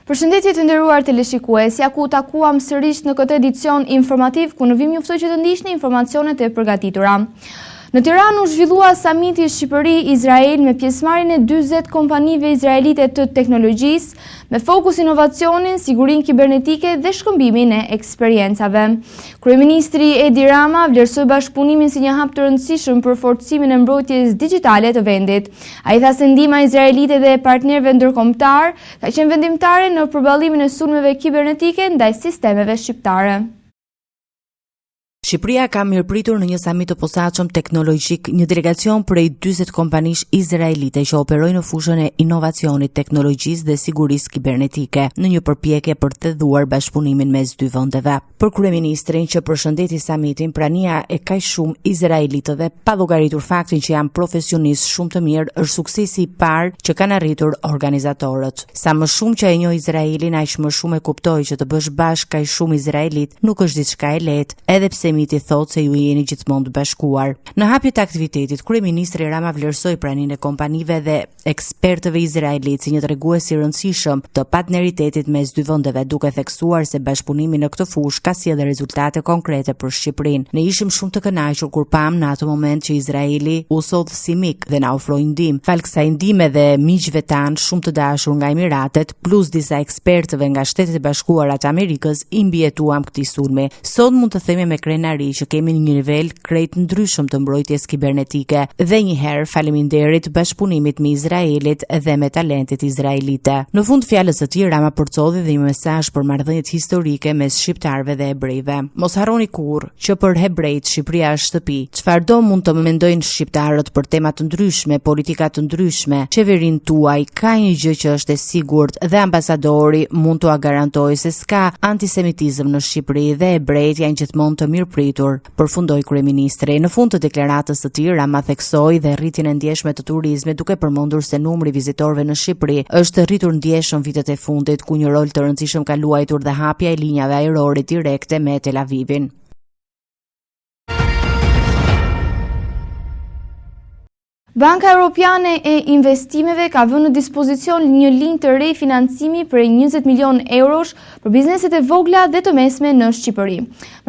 Përshëndetje të nderuar teleshikues, ja ku takuam sërish në këtë edicion informativ ku në vim juftoj që të ndiqni informacionet e përgatitura. Në Tiranë u zhvillua samiti Shqipëri-Izrael me pjesëmarrjen e 40 kompanive izraelite të teknologjisë me fokus inovacionin, sigurinë kibernetike dhe shkëmbimin e eksperiencave. Kryeministri Edi Rama vlerësoi bashkëpunimin si një hap të rëndësishëm për forcimin e mbrojtjes digjitale të vendit. Ai tha se ndihma izraelite dhe partnerëve ndërkombëtar ka qenë vendimtare në përballimin e sulmeve kibernetike ndaj sistemeve shqiptare. Shqipëria ka mirëpritur në një samit të posaçëm teknologjik një delegacion prej 40 kompanish izraelite që operojnë në fushën e inovacionit, teknologjisë dhe sigurisë kibernetike, në një përpjekje për të dhëduar bashkëpunimin mes dy vendeve. Për kryeministrin që përshëndeti samitin, prania e kaq shumë izraelitëve, pa llogaritur faktin që janë profesionistë shumë të mirë, është suksesi i parë që kanë arritur organizatorët. Sa më shumë që e njoh Izraelin, aq më shumë e kuptoj që të bësh bashkë kaq shumë izraelit nuk është diçka e lehtë, edhe pse miti thot se ju jeni gjithmonë të bashkuar. Në hapjet e aktivitetit, kryeministri Rama vlerësoi praninë e kompanive dhe ekspertëve izraelit si një tregues i rëndësishëm të partneritetit mes dy vendeve, duke theksuar se bashkëpunimi në këtë fushë ka sjellë rezultate konkrete për Shqipërinë. Ne ishim shumë të kënaqur kur pam në atë moment që Izraeli u sodh si mik dhe na ofroi ndihmë. Fal kësaj ndihme dhe miqve tan shumë të dashur nga Emiratet, plus disa ekspertëve nga Shtetet e Bashkuara të Amerikës, i mbijetuam këtij sulmi. Sot mund të themi me krenari që kemi një nivel krejt ndryshëm të mbrojtjes kibernetike dhe njëherë faleminderit bashkëpunimit me Izraelit dhe me talentet izraelite. Në fund fjalës së tij Rama përcodhi dhe një mesazh për marrëdhëniet historike mes shqiptarëve dhe hebrejve. Mos harroni kurrë që për hebrejt Shqipëria është shtëpi. Çfarëdo mund të mendojnë shqiptarët për tema të ndryshme, politika të ndryshme, qeverinë tuaj, ka një gjë që është e sigurt dhe ambasadori mund t'ua garantojë se s'ka antisemitizëm në Shqipëri dhe hebrejt janë gjithmonë të mirëpritur, përfundoi kryeministri. Në fund të deklaratës së tij Rama theksoi dhe rritjen e ndjeshme të turizmit, duke përmendur se numri vizitorëve në Shqipëri është rritur ndjeshëm vitet e fundit, ku një rol të rëndësishëm ka luajtur dhe hapja e linjave ajrore direkte me Tel Avivin. Banka Europiane e Investimeve ka vënë në dispozicion një linjë të re financimi për 20 milion eurosh për bizneset e vogla dhe të mesme në Shqipëri.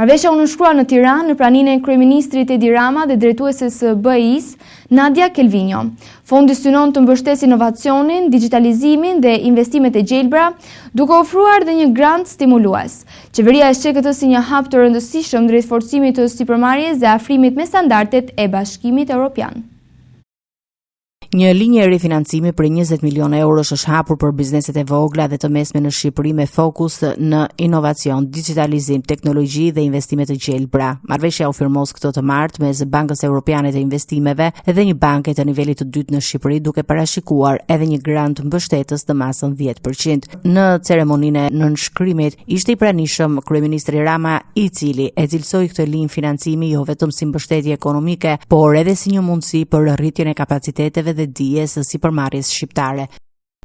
Marrëveshja u nënshkrua në Tiranë në praninë e kryeministrit Edi Rama dhe drejtueses së BI-s Nadia Kelvinjo. Fondi synon të mbështesë inovacionin, digitalizimin dhe investimet e gjelbra, duke ofruar dhe një grant stimulues. Qeveria e sheh këtë si një hap të rëndësishëm drejt forcimit të sipërmarrjes dhe afrimit me standardet e Bashkimit Evropian. Një linjë e rifinancimi për 20 milion eurosh është hapur për bizneset e vogla dhe të mesme në Shqipëri me fokus në inovacion, digitalizim, teknologji dhe investime të gjelbra. Marrëveshja u firmos këtë të martë mes Bankës Europiane të Investimeve dhe një banke të nivelit të dytë në Shqipëri, duke parashikuar edhe një grant mbështetës të masën 10%. Në ceremoninë e nënshkrimit ishte i pranishëm kryeministri Rama, i cili e cilësoi këtë linjë financimi jo vetëm si mbështetje ekonomike, por edhe si një mundësi për rritjen e kapaciteteve dhe dijes së sipërmarrjes shqiptare.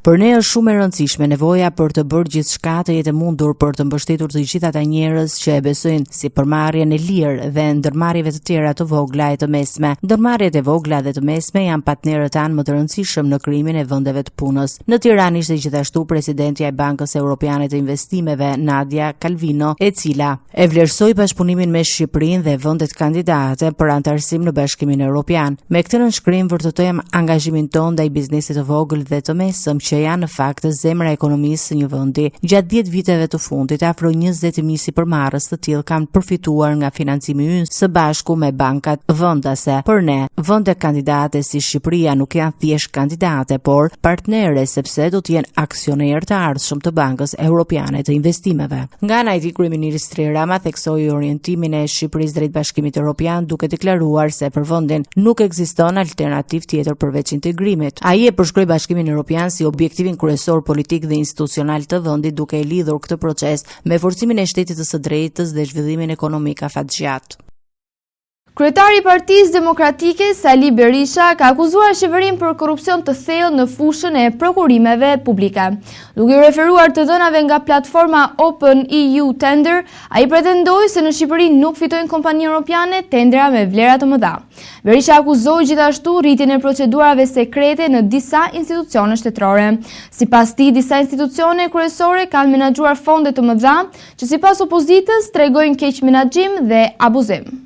Për ne është shumë e rëndësishme nevoja për të bërë gjithçka të jetë mundur për të mbështetur të gjithë ata njerëz që e besojnë sipërmarrjen e lirë dhe ndërmarrjeve të tjera të vogla e të mesme. Ndërmarrjet e vogla dhe të mesme janë partnerët tanë më të rëndësishëm në krijimin e vendeve të punës. Në Tiranë ishte gjithashtu presidentja e Bankës Europiane të Investimeve Nadia Calvino, e cila e vlerësoi bashkëpunimin me Shqipërinë dhe vendet kandidate për anëtarësim në Bashkimin Evropian. Me këtë nënshkrim vërtetojmë angazhimin tonë ndaj biznesit të vogël dhe të mesëm që janë në fakt zemra e ekonomisë së një vendi. Gjatë 10 viteve të fundit, afro 20.000 sipërmarrës të tillë kanë përfituar nga financimi ynë së bashku me bankat vendase. Për ne, vendet kandidate si Shqipëria nuk janë thjesht kandidate, por partnere, sepse do të jenë aksioner të ardhshëm të Bankës Europiane të Investimeve. Nga ana e tij, kryeministri Rama theksoi orientimin e Shqipërisë drejt Bashkimit Evropian, duke deklaruar se për vendin nuk ekziston alternativë tjetër përveç integrimit. Ai e përshkroi Bashkimin Evropian si objektivin kryesor politik dhe institucional të vendit, duke e lidhur këtë proces me forcimin e shtetit të së drejtës dhe zhvillimin ekonomik afatgjatë. Kryetari i Partisë Demokratike Sali Berisha ka akuzuar qeverinë për korrupsion të thellë në fushën e prokurimeve publike. Duke u referuar të dhënave nga platforma Open EU Tender, ai pretendoi se në Shqipëri nuk fitojnë kompani europiane tendera me vlera të mëdha. Berisha akuzoi gjithashtu rritjen e procedurave sekrete në disa institucione shtetërore. Sipas tij, disa institucione kryesore kanë menaxhuar fonde të mëdha që sipas opozitës tregojnë keq menaxhim dhe abuzim.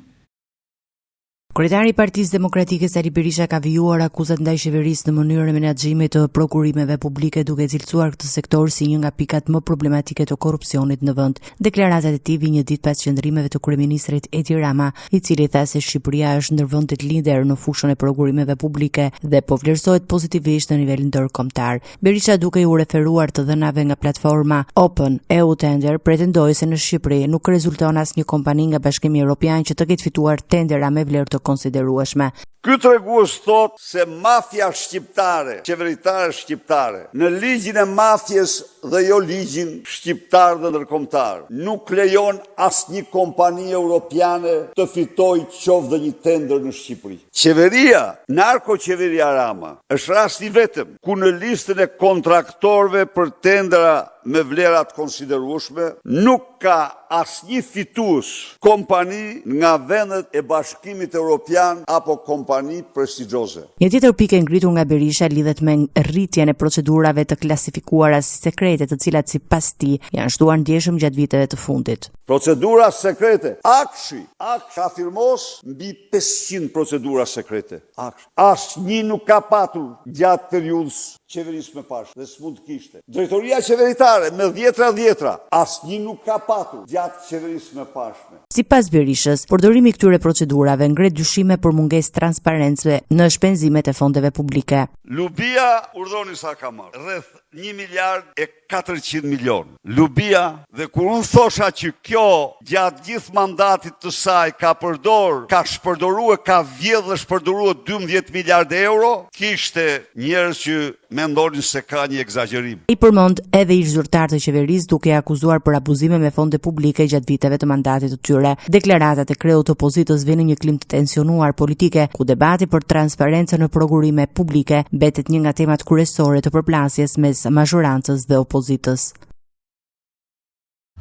Kryetari i Partisë Demokratike Sali Berisha ka vijuar akuzat ndaj qeverisë në mënyrën e menaxhimit të prokurimeve publike, duke cilësuar këtë sektor si një nga pikat më problematike të korrupsionit në vend. Deklaratat e tij vijnë një ditë pas qendrimeve të kryeministrit Edi Rama, i cili tha se Shqipëria është ndër vendet lider në fushën e prokurimeve publike dhe po vlerësohet pozitivisht në nivel ndërkombëtar. Berisha, duke u referuar të dhënave nga platforma Open EU Tender, pretendoi se në Shqipëri nuk rezulton asnjë kompani nga Bashkimi Evropian që të ketë fituar tendera me vlerë të konsiderueshme. Ky tregues thot se mafia shqiptare, qeveritare shqiptare, në ligjin e mafjes dhe jo ligjin shqiptar dhe ndërkombëtar, nuk lejon asnjë kompani europiane të fitojë qoftë dhe një tender në Shqipëri. Qeveria, narkoqeveria Rama, është rasti vetëm ku në listën e kontraktorëve për tendera me vlerat konsiderueshme nuk ka asnjë fitues kompani nga vendet e Bashkimit Evropian apo kompani prestigjioze. Një tjetër pikë ngritur nga Berisha lidhet me rritjen e procedurave të klasifikuara si sekrete, të cilat sipas tij janë shtuar ndjeshëm gjatë viteve të fundit. Procedura sekrete. Akshi afirmos mbi 500 procedura sekrete. Asnjë nuk ka patur gjatë periudhës qeverisë me pashë dhe s'mund të kishte. Drejtoria qeveritare me dhjetra, asnjë nuk ka patur gjatë qeverisë me pashme. Sipas Berishës, përdorimi i këtyre procedurave ngre dyshime për mungesë transparencë në shpenzimet e fondeve publike. Lubia urdhoni sa ka marrë, rreth 1 miliard e 400 milion. Lubia, dhe kur unë thosha që kjo gjatë gjithë mandatit të saj ka shpërdorue, ka vjedhë dhe shpërdorue 12 miliard euro, kishte njerëz që mendonin se ka një egzagerim. I përmend edhe ish zyrtar të qeverisë duke akuzuar për abuzime me fonde publike gjatë viteve të mandatit të tyre. Deklaratat e kreut të opozitës vijnë në një klim të tensionuar politike, ku debati për transparencën në prokurime publike mbetet një nga temat kryesore të përplasjes mes mazhorancës dhe opozitës.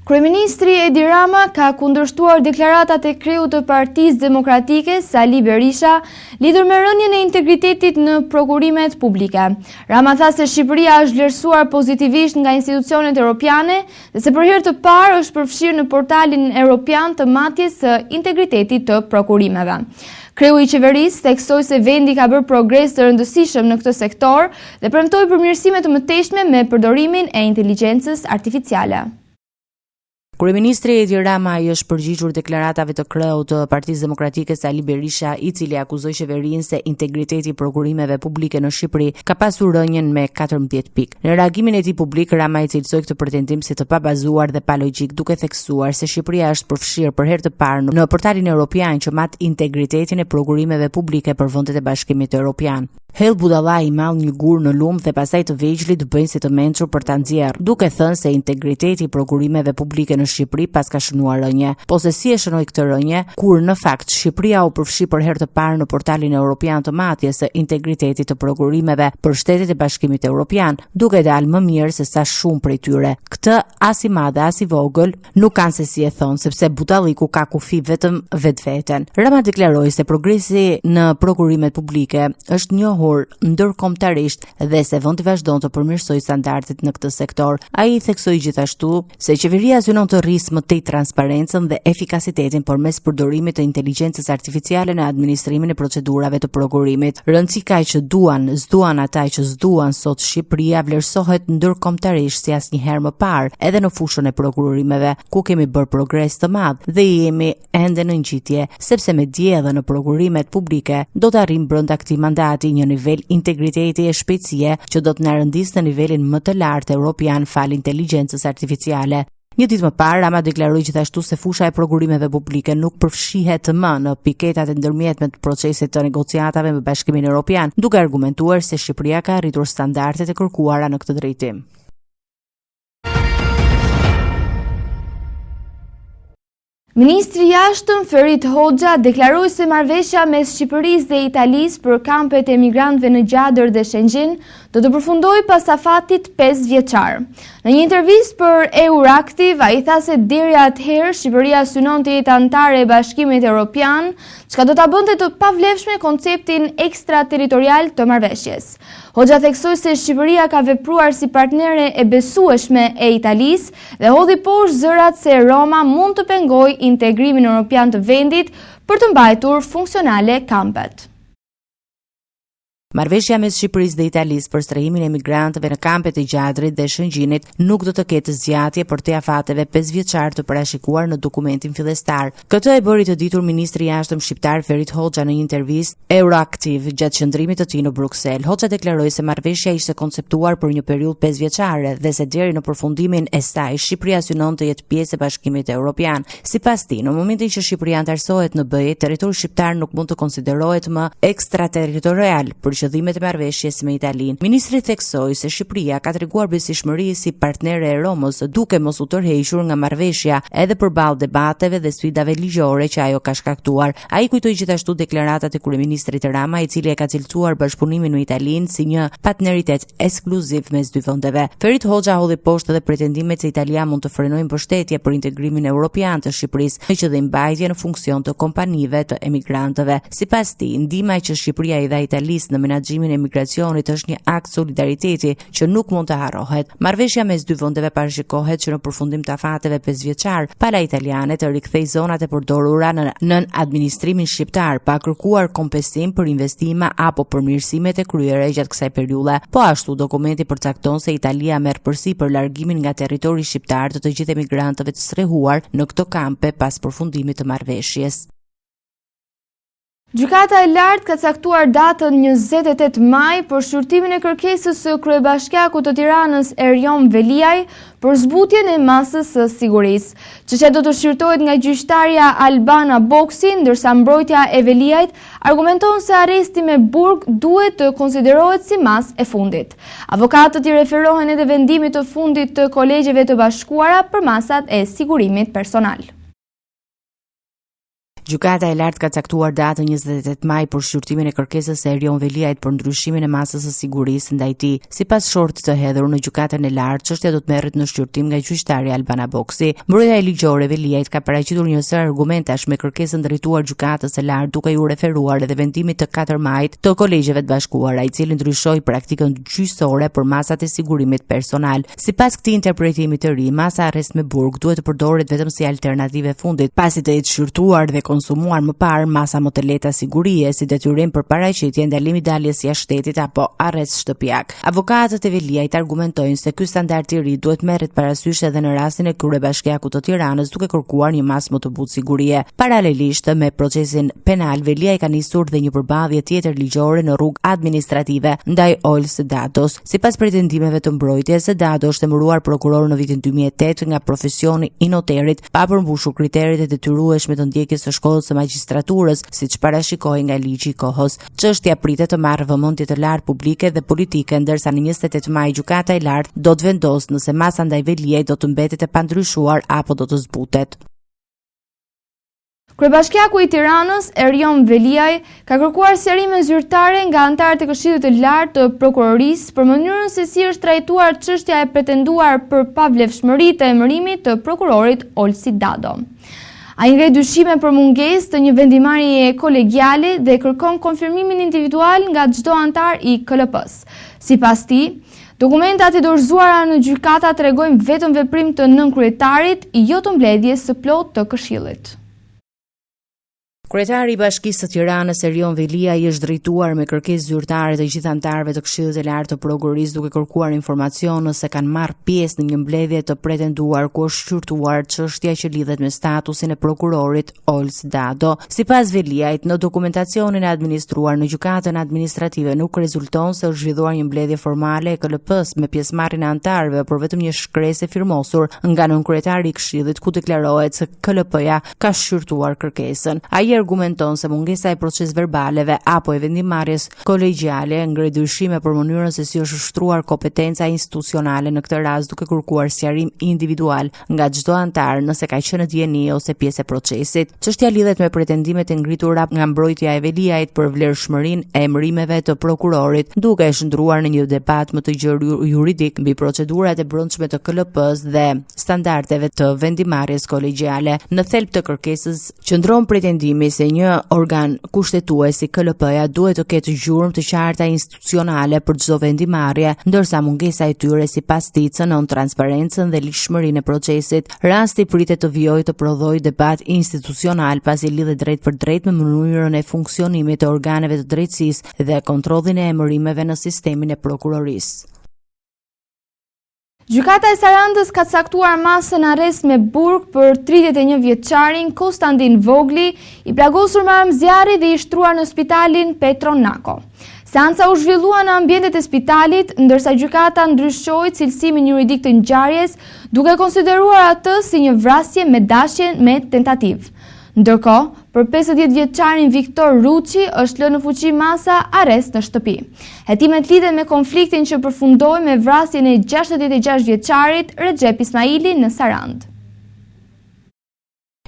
Kryeministri Edi Rama ka kundërshtuar deklaratat e kreut të Partisë Demokratike Sali Berisha lidhur me rënien e integritetit në prokurimet publike. Rama tha se Shqipëria është vlerësuar pozitivisht nga institucionet europiane dhe se për herë të parë është përfshirë në portalin europian të matjes së integritetit të prokurimeve. Kreu i qeverisë theksoi se vendi ka bërë progres të rëndësishëm në këtë sektor dhe premtoi përmirësime të mëtejshme me përdorimin e inteligjencës artificiale. Kryeministri Edi Rama i është përgjigjur deklaratave të kreut të Partisë Demokratike Sali Berisha, i cili akuzoi qeverinë se integriteti i prokurimeve publike në Shqipëri ka pasur rënien me 14 pikë. Në reagimin e tij publik, Rama i cilësoi këtë pretendim si të pabazuar dhe palogjik, duke theksuar se Shqipëria është përfshirë për herë të parë në portalin evropian që mat integritetin e prokurimeve publike për vendet e Bashkimit Evropian. Hell Budallaj i mall një gur në lumë dhe pastaj të vegjëlit bëjnë si të mençur për ta nxjerrë, duke thënë se integriteti i prokurimeve publike në Shqipëri pas ka shënuar rënje. Po se si e shënoi këtë rënje, kur në fakt Shqipëria u përfshi për herë të parë në portalin evropian të matjes së integritetit të prokurimeve për shtetet e Bashkimit Evropian, duke dalë më mirë se sa shumë prej tyre. Këtë as i madh as i vogël nuk kanë se si e thon, sepse Budalliku ka kufi vetëm vetveten. Rama deklaroi se progresi në prokurimet publike është njohur ndërkombëtarisht dhe se vendi vazhdon të përmirësojë standardet në këtë sektor. Ai theksoi gjithashtu se qeveria synon të rrisë më tej transparencën dhe efikasitetin përmes përdorimit të inteligjencës artificiale në administrimin e procedurave të prokurimit. Rëndësi ka që zduan ata që zduan sot Shqipëria vlerësohet ndërkombëtarisht si asnjëherë më parë, edhe në fushën e prokurimeve, ku kemi bërë progres të madh dhe jemi ende në ngjitje, sepse me dje edhe në prokurimet publike do të arrijmë brenda këtij mandati një nivel integriteti e shpejtësie që do të na rëndisë në nivelin më të lartë evropian fal inteligjencës artificiale. Një ditë më parë, Rama deklaroi gjithashtu se fusha e prokurimeve publike nuk përfshihet më në piketat e ndërmjetme të procesit të negociatave me Bashkimin Evropian, duke argumentuar se Shqipëria ka arritur standardet e kërkuara në këtë drejtim. Ministri i Jashtëm Ferit Hoxha deklaroi se marrëveshja mes Shqipërisë dhe Italisë për kampet e emigrantëve në Gjadër dhe Shëngjin do të përfundojë pas afatit 5 vjeçar. Në një intervistë për Euractiv, ai tha se deri atëherë Shqipëria synon të jetë anëtare e Bashkimit Evropian, çka do ta bënte të pavlefshme konceptin ekstraterritorial të marrëveshjes. Hoxha theksoi se Shqipëria ka vepruar si partnere e besueshme e Italisë dhe hodhi poshtë zërat se Roma mund të pengojë integrimin evropian të vendit për të mbajtur funksionale kampet. Marrëveshja mes Shqipërisë dhe Italisë për strehimin e emigrantëve në kampet e Gjadrit dhe Shëngjinit nuk do të ketë zgjatje për te afateve 5 vjeçar të parashikuar në dokumentin fillestar. Këtë e bëri të ditur ministri i jashtëm shqiptar Ferit Hoxha në një intervistë Euractiv gjatë qëndrimit të tij në Bruksel. Hoxha deklaroi se marrëveshja ishte konceptuar për një periudhë 5 vjeçare dhe se deri në përfundimin e saj Shqipëria synon të jetë pjesë e Bashkimit Evropian. Sipas tij, në momentin që Shqipëria antarësohet në BE, territori shqiptar nuk mund të konsiderohet më ekstraterritorial për qëllimet e marrëveshjes me Italinë. Ministri theksoi se Shqipëria ka treguar besishmëri si partnere e Romës, duke mos u tërhequr nga marrëveshja edhe përballë debateve dhe sfidave ligjore që ajo ka shkaktuar. Ai kujtoi gjithashtu deklaratat e kryeministrit Rama, i cili e ka cilësuar bashkëpunimin me Italinë si një partneritet ekskluziv mes dy vendeve. Ferit Hoxha hodhi poshtë edhe pretendimet se Italia mund të frenojë mbështetje për integrimin evropian të Shqipërisë me qëllim mbajtje në funksion të kompanive të emigrantëve. Sipas tij, ndihma që Shqipëria i dha Italisë në menaxhimin e migracionit është një akt solidariteti që nuk mund të harrohet. Marrëveshja mes dy vendeve parashikohet që në përfundim të afateve 5 vjeçar, pala italiane të rikthej zonat e përdorura në administrimin shqiptar, pa kërkuar kompensim për investime apo përmirësimet e kryera gjatë kësaj periudhe. Po ashtu, dokumenti përcakton se Italia merr përsipër largimin nga territori shqiptar të gjithë emigrantëve të strehuar në këto kampe pas përfundimit të marrëveshjes. Gjykata e lartë ka caktuar datën 28 maj për shqyrtimin e kërkesës së kryebashkiakut të Tiranës Erjon Veliaj për zbutjen e masës së sigurisë. Çështja do të shqyrtohet nga gjyqtarja Albana Boksi, ndërsa mbrojtja e Veliajt argumenton se arresti me burg duhet të konsiderohet si masë e fundit. Avokatët i referohen edhe vendimit të fundit të kolegjeve të bashkuara për masat e sigurimit personal. Gjykata e lartë ka caktuar datën 28 maj për shqyrtimin e kërkesës së Erjon Veliajt për ndryshimin e masës së sigurisë ndaj tij. Sipas shortit të hedhur në gjykatën e lartë, çështja do të merret në shqyrtim nga gjyqtari Albana Boksi. Mbrojtja e ligjore e Veliajt ka paraqitur një sër argumentash me kërkesën drejtuar gjykatës së lartë, duke u referuar edhe vendimit të 4 majit të kolegjeve të bashkuara, i cili ndryshoi praktikën gjyqësore për masat e sigurimit personal. Sipas këtij interpretimi të ri, masa arrest me burg duhet të përdoret vetëm si alternativë fundit, pasi të jetë shqyrtuar dhe konsumuar më parë masa më të lehta sigurie si detyrim për paraqitje, ndalimi daljes jashtë shtetit apo arrest shtëpiak. Avokatët e Veliajt argumentojnë se ky standard i ri duhet merret parasysh edhe në rastin e kryebashkiakut të Tiranës, duke kërkuar një masë më të butë sigurie. Paralelisht me procesin penal, Veliaj ka nisur dhe një përballje tjetër ligjore në rrugë administrative ndaj Ols Dados. Sipas pretendimeve të mbrojtjes, Dado është emëruar prokuror në vitin 2008 nga profesioni i noterit, pa përmbushur kriteret e detyrueshme të ndjekjes së shkollës së magjistraturës, siç parashikohej nga ligji i kohës. Çështja pritet të marrë vëmendje të lartë publike dhe politike, ndërsa në 28 maj gjykata e lartë do të vendosë nëse masa ndaj Veliajt do të mbetet e pandryshuar apo do të zbutet. Kryebashkiaku i Tiranës, Erjon Veliaj, ka kërkuar sqarime zyrtare nga anëtarët e Këshillit të Lartë të Prokurorisë për mënyrën se si është trajtuar çështja e pretenduar për pavlefshmëri të emërimit të prokurorit Olsi Dado. Ai ngre dyshime për mungesë të një vendimarrjeje kolegjiale dhe kërkon konfirmimin individual nga çdo anëtar i KLP-s. Sipas tij, dokumentat e dorëzuara në gjykata tregojnë vetëm veprim të nënkryetarit, jo të mbledhjes së plotë të Këshillit. Kryetari i Bashkisë së Tiranës Erjon Veliaj është drejtuar me kërkesë zyrtare të gjithë anëtarëve të Këshillit të Lartë të Prokurorisë, duke kërkuar informacion nëse kanë marrë pjesë në një mbledhje të pretenduar ku është shqyrtuar çështja që lidhet me statusin e prokurorit Ols Dado. Sipas Veliajt, në dokumentacionin e administruar në gjykatën administrative nuk rezulton se është zhvilluar një mbledhje formale e KLP-s me pjesëmarrjen e anëtarëve, por vetëm një shkresë firmosur nga nënkryetari i Këshillit ku deklarohet se KLP-ja ka shqyrtuar kërkesën. Ai argumenton se mungesa e proces verbaleve apo e vendimarrjes kolegjiale ngre dyshime për mënyrën se si është ushtruar kompetenca institucionale në këtë rast, duke kërkuar sqarim individual nga çdo antar nëse ka qenë në dieni ose pjesë e procesit. Çështja lidhet me pretendimet e ngritura nga mbrojtja e Veliajt për vlerëshmërinë e emërimeve të prokurorit, duke e shndruar në një debat më të gjerë juridik mbi procedurat e brendshme të KLP-s dhe standardeve të vendimarrjes kolegjiale. Në thelb të kërkesës qëndron pretendimi se një organ kushtetues si KLP-ja duhet të ketë gjurmë të qarta institucionale për çdo vendimarrje, ndërsa mungesa e tyre sipas tij cënon transparencën dhe ligshmërinë e procesit. Rasti pritet të vijojë të prodhojë debat institucional pasi lidhet drejt për drejt me mënyrën e funksionimit të organeve të drejtësisë dhe kontrollin e emërimeve në sistemin e prokurorisë. Gjykata e Sarandës ka caktuar masën arrest me burg për 31 vjeçarin Konstantin Vogli, i plagosur me armë zjarri dhe i shtruar në spitalin Petro Nako. Seanca u zhvillua në ambientet e spitalit, ndërsa gjykata ndryshoi cilësimin juridik të ngjarjes, duke konsideruar atë si një vrasje me dashje me tentativë. Ndërkohë, për 50 vjeçarin Viktor Ruçi është lënë në fuqi masa arrest në shtëpi. Hetimet lidhen me konfliktin që përfundoi me vrasjen e 66 vjeçarit Recep Ismaili në Sarandë.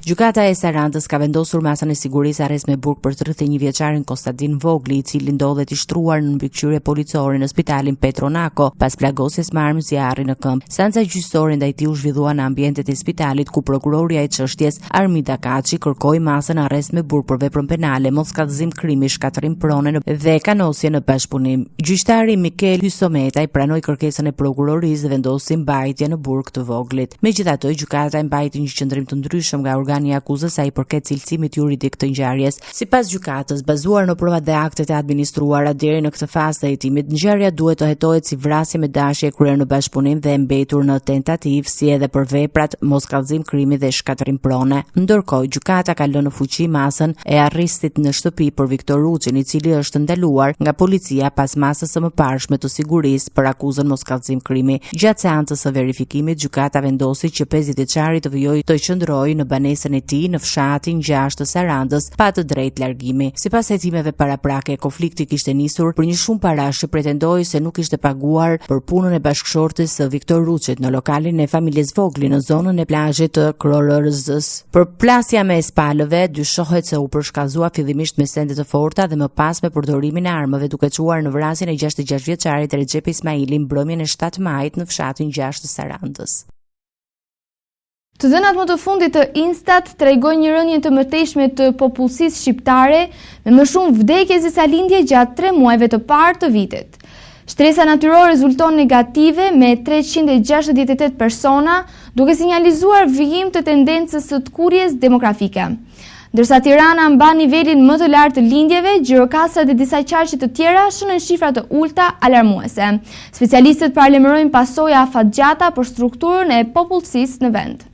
Gjykata e Sarandës ka vendosur masën e sigurisë arrest me burg për 31 vjeçarin Konstantin Vogli, i cili ndodhet i shtruar në mbikëqyrje policore në spitalin Petro Nako pas plagosjes me armë zjarri në këmbë. Seanca gjyqësore ndaj tij u zhvillua në ambientet e spitalit ku prokuroria e çështjes Armida Kaçi kërkoi masën arrest me burg për veprën penale, moskallëzim krimi, shkatërim prone dhe kanosje në bashkëpunim. Gjyqtari Mikel Hysometaj pranoi kërkesën e prokurorisë dhe vendosi mbajtje në burg të Voglit. Megjithatë, gjykata e mbajti një qendrim të ndryshëm nga organi akuzës sa i përket cilësimit juridik të ngjarjes. Sipas gjykatës, bazuar në provat dhe aktet e administruara deri në këtë fazë të hetimit, ngjarja duhet të hetohet si vrasje me dashje e kryer në bashkëpunim dhe e mbetur në tentativë, si edhe për veprat moskallëzim krimi dhe shkatërim prone. Ndërkohë, gjykata ka lënë në fuqi masën e arrestit në shtëpi për Viktor Ruçin, i cili është ndaluar nga policia pas masës së mëparshme të sigurisë për akuzën moskallëzim krimi. Gjatë seancës së verifikimit, gjykata vendosi që 50 vjeçari të vijojë të qëndrojë në banesën e tij në fshatin 6 të Sarandës pa të drejtë largimi. Sipas hetimeve paraprake, konflikti kishte nisur për një shumë parash që pretendoi se nuk ishte paguar për punën e bashkëshortes së Viktor Ruçit në lokalin e familjes Vogli në zonën e plazhit të KRR-s. Për plasja me spalëve, dyshohet se u përshkallëzua fillimisht me sende të forta dhe më pas me përdorimin e armëve, duke çuar në vrasjen e 66 vjeçarit Recep Ismaili mbrëmjen e 7 majit në fshatin 6 të Sarandës. Të dhënat më të fundit të Instat tregojnë një rënje të mëtejshme të popullsisë shqiptare me më shumë vdekje se sa lindje gjatë 3 muajve të parë të vitit. Shtresa natyrore rezulton negative me 368 persona, duke sinjalizuar vijim të tendencës së tkurjes demografike. Ndërsa Tirana mban nivelin më të lartë të lindjeve, Gjirokastra dhe disa qarqe të tjera shënojnë shifra të ulta alarmuese. Specialistët paralajmërojnë pasoja afatgjata për strukturën e popullsisë në vend.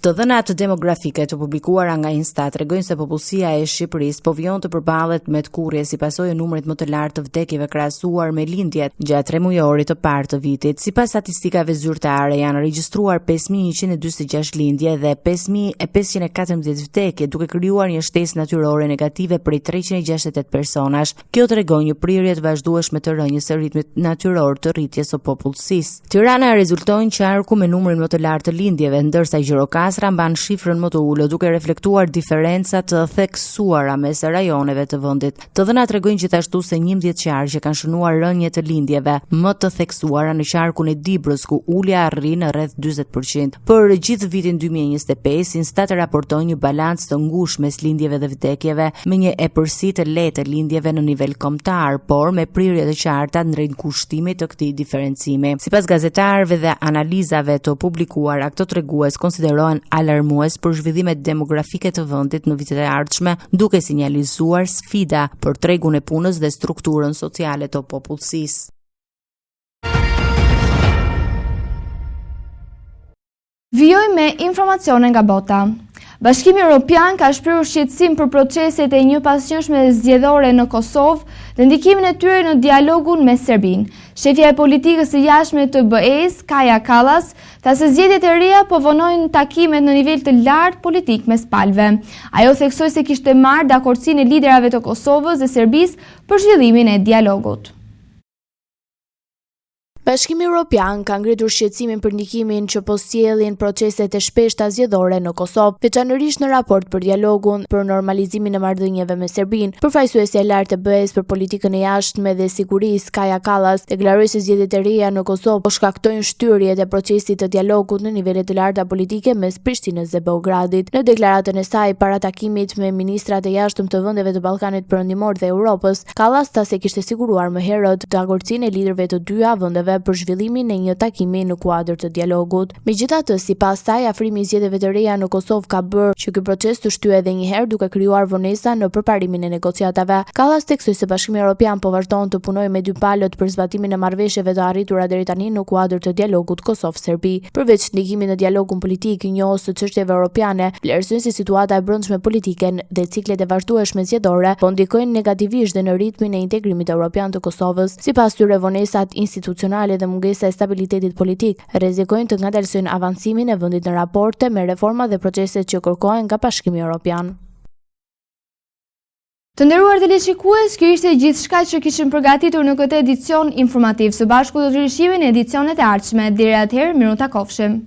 Të dhënat demografike të publikuara nga Instat tregojnë se popullsia e Shqipërisë po vjen të përballet me tkurrje si pasojë e numrit më të lartë të vdekjeve krahasuar me lindjet gjatë 3 mujorit të parë të vitit. Sipas statistikave zyrtare, janë regjistruar 5146 lindje dhe 5514 vdekje, duke krijuar një shtesë natyrore negative prej 368 personash. Kjo tregon një prirje të vazhdueshme të rënjes së ritmit natyror të rritjes së popullsisë. Tirana rezulton qarku me numrin më të lartë të lindjeve, ndërsa Gjirokastra mban shifrën më të ulët, duke reflektuar diferenca të theksuara mes rajoneve të vendit. Të dhënat tregojnë gjithashtu se 11 qarqe që kanë shënuar rënje të lindjeve më të theksuara në qarkun e Dibrës, ku ulja arrin në rreth 40%. Për gjithë vitin 2025, Instat raporton një balancë të ngushtë mes lindjeve dhe vdekjeve, me një epërsi të lehtë të lindjeve në nivel kombëtar, por me prirje të qarta ndrejt kushtimit të këtij diferencimi. Sipas gazetarëve dhe analizave të publikuara, këto tregues konsiderohen alarmues për zhvillimet demografike të vendit në vitet e ardhshme, duke sinjalizuar sfida për tregun e punës dhe strukturën sociale të popullsisë. Vijoj me informacione nga bota. Bashkimi Evropian ka shprehur shqetësim për proceset e një pasqyrshme zgjedhore në Kosovë dhe ndikimin e tyre në dialogun me Serbinë. Shefja e politikës së jashtme të BE-s, Kaja Kallas, tha se zgjedhjet e reja po vonojnë takimet në nivel të lartë politik mes palëve. Ajo theksoi se kishte marrë dakordsinë e liderave të Kosovës dhe Serbisë për zhvillimin e dialogut. Bashkimi Evropian ka ngritur shqetësimin për ndikimin që po sjellin proceset e shpeshta zgjedhore në Kosovë, veçanërisht në raport për dialogun për normalizimin e marrëdhënieve me Serbinë. Përfaqësuesja e lartë e BE-s për politikën e jashtme dhe sigurisë, Kaja Kallas, deklaroi se zgjedhjet e reja në Kosovë po shkaktojnë shtyrjet e procesit të dialogut në nivele të larta politike mes Prishtinës dhe Beogradit. Në deklaratën e saj para takimit me ministrat e jashtëm të vendeve të Ballkanit Perëndimor dhe Europës, Kallas tha se kishte siguruar më herët dakordsinë e liderëve të dyja vendeve për zhvillimin e një takimi në kuadër të dialogut. Megjithatë, sipas saj, afrimi i zgjedhjeve të reja në Kosovë ka bërë që ky proces të shtyhej edhe një herë duke krijuar vonesa në përparimin e negociatave. Kallas theksoi se Bashkimi Evropian po vazhdon të punojë me dy palët për zbatimin e marrëveshjeve të arritura deri tani në kuadër të dialogut Kosovë-Serbi. Përveç ndikimit në dialogun politik, njohës të çështjeve europiane, vlerësojnë se situata e brendshme politike dhe ciklet e vazhdueshme zgjedhore po ndikojnë negativisht dhe në ritmin e integrimit evropian të Kosovës. Sipas tyre, vonesat institucionale dhe mungesa e stabilitetit politik rrezikojnë të ngadalsojnë avancimin e vendit në raporte me reforma dhe proceset që kërkohen nga Bashkimi Evropian. Të nderuar teleshikues, kjo ishte gjithçka që kishim përgatitur në këtë edicion informativ. Së bashku do të rishihemi në edicionet e ardhshme. Deri atëherë, miru takofshim.